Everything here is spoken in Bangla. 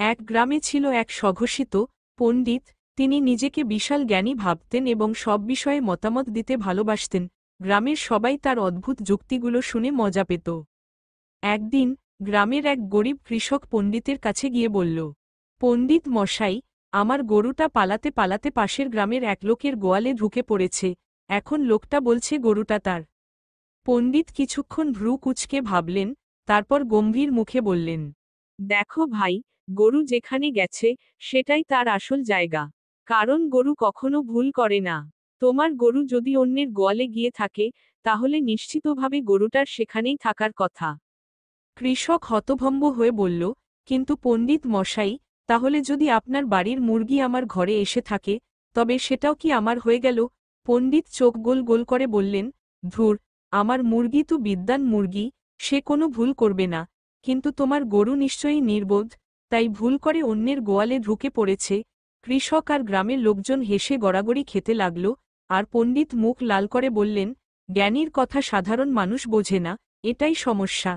এক গ্রামে ছিল এক স্বঘোষিত পণ্ডিত। তিনি নিজেকে বিশাল জ্ঞানী ভাবতেন এবং সব বিষয়ে মতামত দিতে ভালোবাসতেন। গ্রামের সবাই তার অদ্ভুত যুক্তিগুলো শুনে মজা পেত। একদিন গ্রামের এক গরিব কৃষক পণ্ডিতের কাছে গিয়ে বলল, পণ্ডিত মশাই, আমার গরুটা পালাতে পালাতে পাশের গ্রামের এক লোকের গোয়ালে ঢুকে পড়েছে। এখন লোকটা বলছে গরুটা তার। পণ্ডিত কিছুক্ষণ ভ্রু কুঁচকে ভাবলেন, তারপর গম্ভীর মুখে বললেন, দেখো ভাই, গরু যেখানে গেছে সেটাই তার আসল জায়গা। কারণ গরু কখনো ভুল করে না। তোমার গরু যদি অন্যের গোয়ালে গিয়ে থাকে, তাহলে নিশ্চিতভাবে গরুটার সেখানেই থাকার কথা। কৃষক হতভম্ব হয়ে বলল, কিন্তু পণ্ডিত মশাই, তাহলে যদি আপনার বাড়ির মুরগি আমার ঘরে এসে থাকে, তবে সেটাও কি আমার হয়ে গেল? পণ্ডিত চোখ গোল গোল করে বললেন, ধুর, আমার মুরগি তো বিদ্বান মুরগি, সে কোনো ভুল করবে না। কিন্তু তোমার গরু নিশ্চয়ই নির্বোধ, তাই ভুল করে অন্যের গোয়ালে ঢুকে পড়েছে। কৃষক আর গ্রামের লোকজন হেসে গড়াগড়ি খেতে লাগল, আর পণ্ডিত মুখ লাল করে বললেন, জ্ঞানীর কথা সাধারণ মানুষ বোঝে না, এটাই সমস্যা।